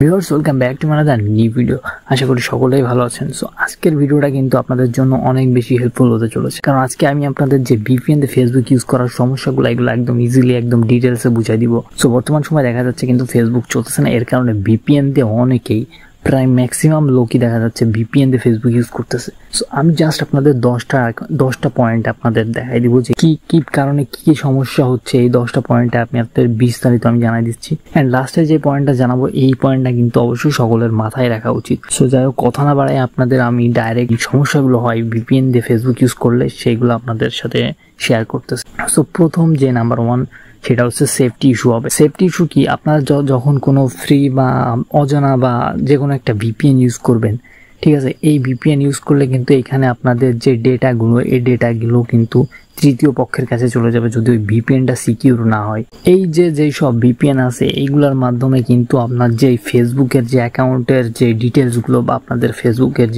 Viewers, welcome back to my new video. আশা করি সকলেই ভালো আছেন। সো আজকের ভিডিওটা কিন্তু আপনাদের জন্য অনেক বেশি হেল্পফুল হতে চলেছে, কারণ আজকে আমি আপনাদের যে VPN দিয়ে ফেসবুক ইউজ করার সমস্যাগুলো এগুলো একদম ইজিলি একদম ডিটেলসে বুঝাই দিব। সো বর্তমান সময় দেখা যাচ্ছে কিন্তু ফেসবুক চলতেছে না, এর কারণে VPN দিয়ে অনেকেই প্রায় ম্যাক্সিমাম লোকই দেখা যাচ্ছে VPN দিয়ে ফেসবুক ইউজ করতেছে। সো আমি জাস্ট আপনাদের 10টা পয়েন্ট আপনাদের দেখাই দিব যে কি কারণে কি সমস্যা হচ্ছে। এই 10টা পয়েন্টে আপনি আপনাদের বিস্তারিত আমি জানাই দিচ্ছি। অ্যান্ড লাস্টে যে পয়েন্টটা জানাবো এই পয়েন্টটা কিন্তু অবশ্যই সকলের মাথায় রাখা উচিত। সো যাই হোক, কথা না বাড়াই আপনাদের আমি ডাইরেক্ট সমস্যাগুলো হয় VPN দিয়ে ফেসবুক ইউজ করলে সেইগুলো আপনাদের সাথে শেয়ার করতেছি। সো প্রথম যে নাম্বার 1 সেটা হচ্ছে সেফটি ইস্যু হবে। সেফটি ইস্যু কি, আপনারা যখন কোনো ফ্রি বা অজানা বা যে কোনো একটা VPN ইউজ করবেন, ঠিক আছে, এই VPN ইউজ করলে কিন্তু এখানে আপনাদের যে ডেটাগুলো এই ডেটাগুলো কিন্তু তৃতীয় পক্ষের কাছে চলে যাবে যদি ওই VPNটা সিকিউর না হয়। এই যেই সব VPN আছে এইগুলোর মাধ্যমে কিন্তু আপনার যে ফেসবুকের যে অ্যাকাউন্টের যে ডিটেলসগুলো বা আপনাদের ফেসবুকের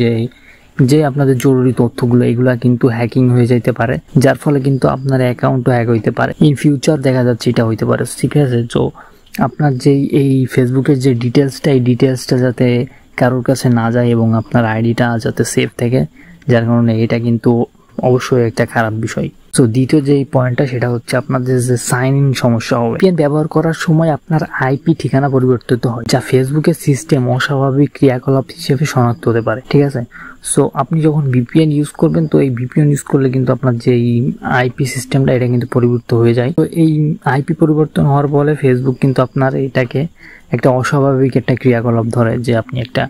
যে আপনাদের জরুরি তথ্যগুলো এগুলা কিন্তু হ্যাকিং হয়ে যাইতে পারে, যার ফলে কিন্তু আপনার অ্যাকাউন্টও হ্যাক হইতে পারে। ইন ফিউচার দেখা যাচ্ছে এটা হইতে পারে, ঠিক আছে। তো আপনার যেই এই ফেসবুকের যে ডিটেলসটা এই ডিটেলসটা যাতে কারোর কাছে না যায় এবং আপনার আইডিটা যাতে সেফ থাকে, যার কারণে এটা কিন্তু অবশ্যই একটা খারাপ বিষয়। সো দ্বিতীয় যে পয়েন্টটা সেটা হচ্ছে আপনাদের যে সাইন ইন সমস্যা হবে। VPN ব্যবহার করার সময় আপনার IP ঠিকানা পরিবর্তিত হয়, যা ফেসবুকের সিস্টেম অস্বাভাবিক ক্রিয়াকলাপ হিসেবে শনাক্ত হতে পারে, ঠিক আছে। সো আপনি যখন VPN ইউজ করবেন, তো এই VPN ইউজ করলে কিন্তু আপনার যে IP সিস্টেমটা এটা কিন্তু পরিবর্তন হয়ে যায়। তো এই IP পরিবর্তন হওয়ার ফলে ফেসবুক কিন্তু আপনার এটাকে একটা অস্বাভাবিক একটা ক্রিয়াকলাপ ধরে যে আপনি একটা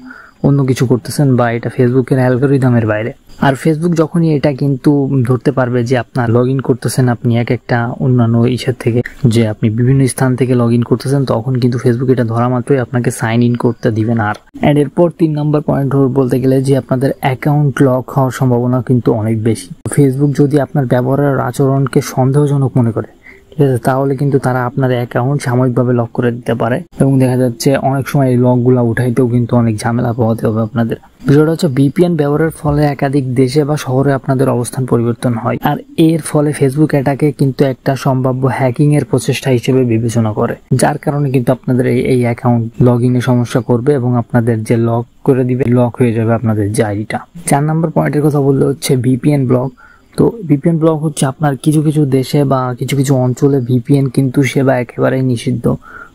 অন্য কিছু করতেছেন বা এটা ফেসবুকের অ্যালগরিদমের বাইরে। আর ফেসবুক যখনই এটা কিন্তু ধরতে পারবে যে আপনার লগ ইন করতেছেন আপনি একটা অন্যান্য ইসের থেকে, যে আপনি বিভিন্ন স্থান থেকে লগ ইন করতেছেন, তখন কিন্তু ফেসবুক এটা ধরা মাত্রই আপনাকে সাইন ইন করতে দিবেন। আর এরপর 3 নম্বর পয়েন্ট বলতে গেলে যে আপনাদের অ্যাকাউন্ট লক হওয়ার সম্ভাবনা কিন্তু অনেক বেশি। ফেসবুক যদি আপনার ব্যবহারের আচরণকে সন্দেহজনক মনে করে, ঠিক আছে, তাহলে কিন্তু তারা আপনার অ্যাকাউন্ট সাময়িকভাবে লক করে দিতে পারে এবং দেখা যাচ্ছে অনেক সময় এই লকগুলো উঠাইতেও কিন্তু অনেক ঝামেলা পোহাতে হবে আপনাদের। বিষয়টা হচ্ছে VPN ব্যবহারের ফলে একাধিক দেশে বা শহরে আপনাদের অবস্থান পরিবর্তন হয়, আর এর ফলে ফেসবুক এটাকে কিন্তু একটা সম্ভাব্য হ্যাকিং এর প্রচেষ্টা হিসেবে বিবেচনা করে, যার কারণে কিন্তু আপনাদের এই অ্যাকাউন্ট লগইং এ সমস্যা করবে এবং আপনাদের যে লক করে দিবে লক হয়ে যাবে আপনাদের যে আইডিটা। 4 নম্বর পয়েন্টের কথা বললে হচ্ছে VPN ব্লক। তো VPN ব্লক হচ্ছে আপনার কিছু দেশে বা কিছু অঞ্চলে VPN কিন্তু সেবা একেবারেই নিষিদ্ধ।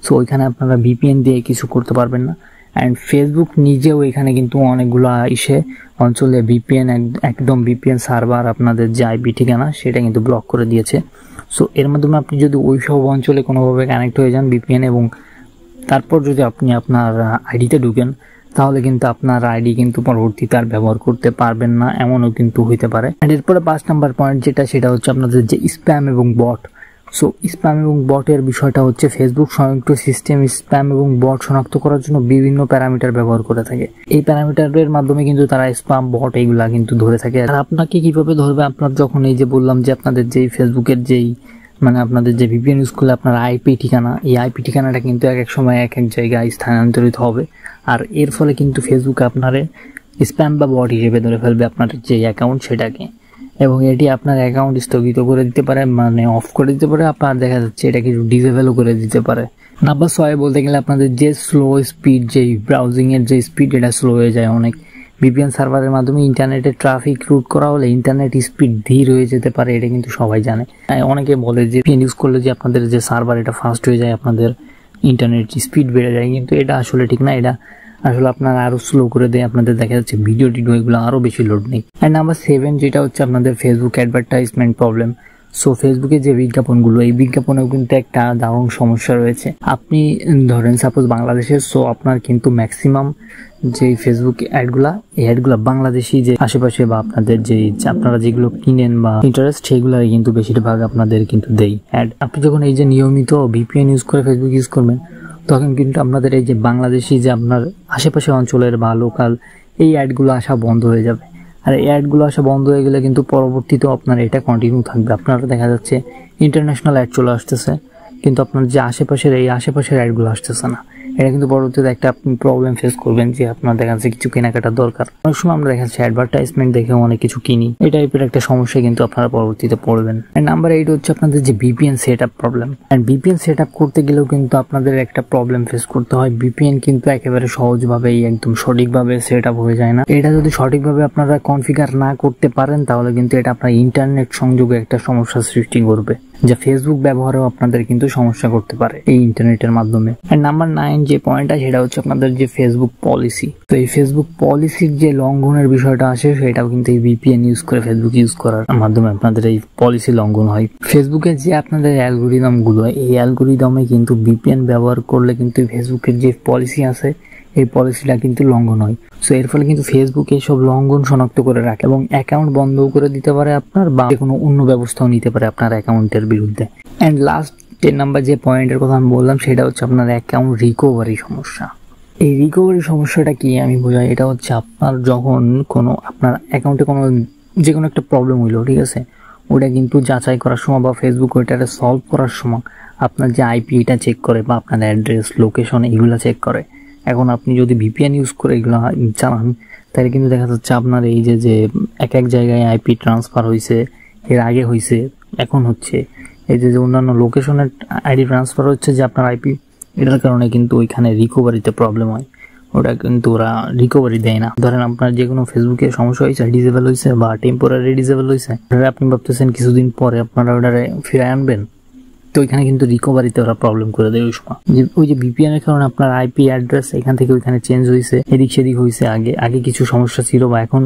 সো ওইখানে আপনারা VPN দিয়ে কিছু করতে পারবেন না। অ্যান্ড ফেসবুক নিজেও এখানে কিন্তু অনেকগুলো অঞ্চলে একদম VPN সার্ভার আপনাদের যে IP ঠিকানা সেটা কিন্তু ব্লক করে দিয়েছে। সো এর মাধ্যমে আপনি যদি ওই সব অঞ্চলে কোনোভাবে কানেক্ট হয়ে যান VPN এবং তারপর যদি আপনি আপনার আইডিতে ঢুকেন, তাহলে কিন্তু আপনার আইডি কিন্তু পরবর্তীতে আর ব্যবহার করতে পারবেন না, এমনও কিন্তু হইতে পারে। আর এরপরে 5 নম্বর পয়েন্ট সেটা হচ্ছে আপনাদের যে স্প্যাম এবং বট। সো স্প্যাম এবং বটের বিষয়টা হচ্ছে ফেসবুক সংযুক্ত সিস্টেম স্প্যাম এবং বট শনাক্ত করার জন্য বিভিন্ন প্যারামিটার ব্যবহার করে থাকে। এই প্যারামিটারের মাধ্যমে কিন্তু তারা স্প্যাম বট এইগুলা কিন্তু ধরে থাকে। আর আপনাকে কিভাবে ধরবে, আপনার যখন এই যে বললাম যে আপনাদের যেই ফেসবুকের আপনাদের যে VPN ইউজ করলে আপনার IP ঠিকানা, এই IP ঠিকানাটা কিন্তু এক সময় এক জায়গায় স্থানান্তরিত হবে, আর এর ফলে কিন্তু ফেসবুক আপনারে স্প্যাম বা বট হিসেবে ধরে ফেলবে আপনার যে অ্যাকাউন্ট সেটাকে, এবং এটি আপনার অ্যাকাউন্ট স্থগিত করে দিতে পারে, মানে অফ করে দিতে পারে, আপনার দেখা যাচ্ছে এটা কিছু ডিসেবলও করে দিতে পারে। নাম্বার 6 বলতে গেলে আপনাদের যে স্লো স্পিড, যে ব্রাউজিং এর যে স্পিড এটা স্লো হয়ে যায় অনেক। VPN সার্ভারের মাধ্যমে ইন্টারনেটে ট্রাফিক রুট করা হলে ইন্টারনেট স্পিড ধীর হয়ে যেতে পারে, এটা কিন্তু সবাই জানে। অনেকে বলে যে VPN ইউজ করলে যে আপনাদের যে সার্ভার এটা ফাস্ট হয়ে যায়, আপনাদের ইন্টারনেট স্পিড বেড়ে যায়, কিন্তু এটা আসলে ঠিক না। এটা আসলে আপনার আরো স্লো করে দেয়, আপনাদের দেখা যাচ্ছে ভিডিও এগুলো আরো বেশি লোড নেই। আর নাম্বার 7 যেটা হচ্ছে আপনাদের ফেসবুক অ্যাডভার্টাইজমেন্ট প্রবলেম। সো ফেসবুকের যে বিজ্ঞাপনগুলো, এই বিজ্ঞাপনেও কিন্তু একটা দারুণ সমস্যা রয়েছে। আপনি ধরেন সাপোজ বাংলাদেশের, সো আপনার কিন্তু ম্যাক্সিমাম যে ফেসবুক অ্যাডগুলা, এই অ্যাডগুলা বাংলাদেশি যে আশেপাশে বা আপনাদের যে আপনারা যেগুলো কিনেন বা ইন্টারেস্ট সেগুলাই কিন্তু বেশিরভাগ আপনাদের কিন্তু দেই অ্যাড। আপনি যখন এই যে নিয়মিত VPN ইউজ করে ফেসবুক ইউজ করবেন, তখন কিন্তু আপনাদের এই যে বাংলাদেশি যে আপনার আশেপাশে অঞ্চলের বা লোকাল এই অ্যাডগুলো আসা বন্ধ হয়ে যাবে। আর এই অ্যাডগুলো আসা বন্ধ হয়ে গেলে কিন্তু পরবর্তীতেও আপনার এটা কন্টিনিউ থাকবে। আপনারা দেখা যাচ্ছে ইন্টারন্যাশনাল অ্যাড চলে আসতেছে, কিন্তু আপনার যে আশেপাশের অ্যাডগুলো আসতেছে না। এটা কিন্তু পরবর্তীতে একটা আপনি প্রবলেম ফেস করবেন যে আপনার দেখা যাচ্ছে কিছু কেনাকাটার দরকার। অনেক সময় আমরা দেখা যাচ্ছে অ্যাডভার্টাইজমেন্ট দেখে অনেক কিছু কিনি, এই টাইপের একটা সমস্যা কিন্তু আপনারা পরবর্তীতে পড়বেন। নাম্বার 8 হচ্ছে আপনাদের যে VPN set up problem. And VPN set up করতে গেলেও কিন্তু আপনাদের একটা প্রবলেম ফেস করতে হয়। VPN কিন্তু একেবারে সহজভাবে একদম সঠিকভাবে সেট আপ হয়ে যায় না। এটা যদি সঠিকভাবে আপনারা কনফিগার না করতে পারেন তাহলে কিন্তু এটা আপনার ইন্টারনেট সংযোগে একটা সমস্যা সৃষ্টি করবে, যা ফেসবুক ব্যবহারেও আপনাদের কিন্তু সমস্যা করতে পারে এই ইন্টারনেটের মাধ্যমে। আর নাম্বার 9 যে পয়েন্টটা সেটা হচ্ছে আপনাদের যে ফেসবুক পলিসি। তো এই ফেসবুক পলিসির যে লঙ্ঘনের বিষয়টা আসে সেটাও কিন্তু এই VPN ইউজ করে ফেসবুক ইউজ করার মাধ্যমে আপনাদের এই পলিসি লঙ্ঘন হয়। ফেসবুকের যে আপনাদের অ্যালগোরিদম গুলো, এই অ্যালগোরিদমে কিন্তু VPN ব্যবহার করলে কিন্তু ফেসবুকের যে পলিসি আছে এই পলিসিটা কিন্তু লঙ্ঘন হয়। সো এর ফলে কিন্তু ফেসবুক এইসব লঙ্ঘন শনাক্ত করে রাখে এবং অ্যাকাউন্ট বন্ধ করে দিতে পারে আপনার, বা কোনো অন্য ব্যবস্থাও নিতে পারে আপনার অ্যাকাউন্টের বিরুদ্ধে। এন্ড লাস্ট 10 নাম্বার যে পয়েন্টের কথা আমি বললাম সেটা হচ্ছে আপনার অ্যাকাউন্ট রিকভারি সমস্যা। এই রিকভারি সমস্যাটা কি আমি বোঝাই, এটা হচ্ছে আপনার যখন কোনো আপনার অ্যাকাউন্টে কোনো যে কোনো একটা প্রবলেম হইলো, ঠিক আছে, ওটা কিন্তু যাচাই করার সময় বা ফেসবুক ওইটাকে সলভ করার সময় আপনার যে IP এটা চেক করে বা আপনার অ্যাড্রেস লোকেশন এগুলো চেক করে। এখন আপনি যদি VPN ইউজ করে এগুলো চালান তাহলে কিন্তু দেখা যাচ্ছে আপনার এই যে এক এক জায়গায় IP ট্রান্সফার হয়েছে, এর আগে হয়েছে, এখন হচ্ছে, এই যে অন্যান্য লোকেশনের ID ট্রান্সফার হচ্ছে যে আপনার IP, এটার কারণে কিন্তু ওইখানে রিকভারিতে প্রবলেম হয়। ওটা কিন্তু ওরা রিকভারি দেয় না। ধরেন আপনার যে কোনো ফেসবুকে সমস্যা হয়েছে, ডিসেবল হয়েছে বা টেম্পোরারি ডিসেবল হয়েছে, আপনি ভাবতেছেন কিছুদিন পরে আপনারা ওটারে ফিরে আনবেন, তো ওইখানে কিন্তু রিকভারিতে ওরা প্রবলেম করে দেয় ওই সময়। ওই যে VPN এর কারণে আপনার IP অ্যাড্রেস এখান থেকে ওইখানে চেঞ্জ হয়েছে, এদিক সেদিক হয়েছে, আগে কিছু সমস্যা ছিল বা এখন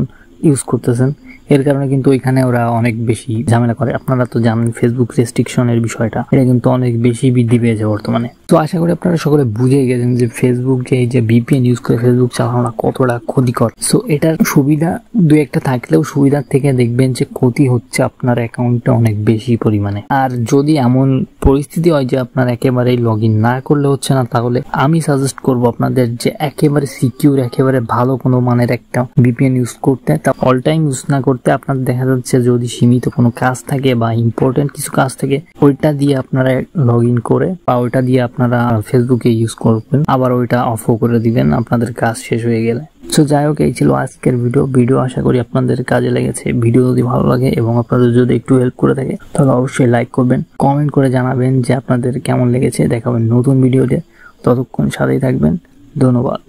ইউজ করতেছেন, এর কারণে কিন্তু ওইখানে ওরা অনেক বেশি ঝামেলা করে। আপনারা তো জানেন ফেসবুক রেস্ট্রিকশনের বিষয়টা, এটা কিন্তু অনেক বেশি বৃদ্ধি পেয়েছে বর্তমানে। তো আশা করি আপনারা সকলে বুঝে গেছেন যে ফেসবুক যে এই যে VPN ইউজ করে ফেসবুক চালানোটা কতটা ক্ষতিকর। সো এটার সুবিধা দুই একটা থাকলেও সুবিধার থেকে দেখবেন যে ক্ষতি হচ্ছে আপনার অ্যাকাউন্টে অনেক বেশি পরিমাণে। আর যদি এমন পরিস্থিতি হয় যে আপনার একেবারেই লগ ইন না করলে হচ্ছে না, তাহলে আমি সাজেস্ট করবো আপনাদের যে একেবারে সিকিউর, একেবারে ভালো কোনো মানের একটা VPN ইউজ করতে। তা অল টাইম ইউজ না করতে আপনার দেখা যাচ্ছে যদি সীমিত কোনো কাজ থাকে বা ইম্পর্টেন্ট কিছু কাজ থাকে ওইটা দিয়ে আপনারা লগ ইন করে বা ওইটা দিয়ে আপনারা ফেসবুকে ইউজ করবেন, আবার ওইটা অফও করে দিবেন আপনাদের কাজ শেষ হয়ে গেলে। সো যাই হোক, এই ছিল আজকের ভিডিও আশা করি আপনাদের কাজে লেগেছে। ভিডিও যদি ভালো লাগে এবং আপনাদের যদি একটু হেল্প করে থাকে তাহলে অবশ্যই লাইক করবেন, কমেন্ট করে জানাবেন যে আপনাদের কেমন লেগেছে। দেখাবেন নতুন ভিডিওতে, ততক্ষণ সাথেই থাকবেন। ধন্যবাদ।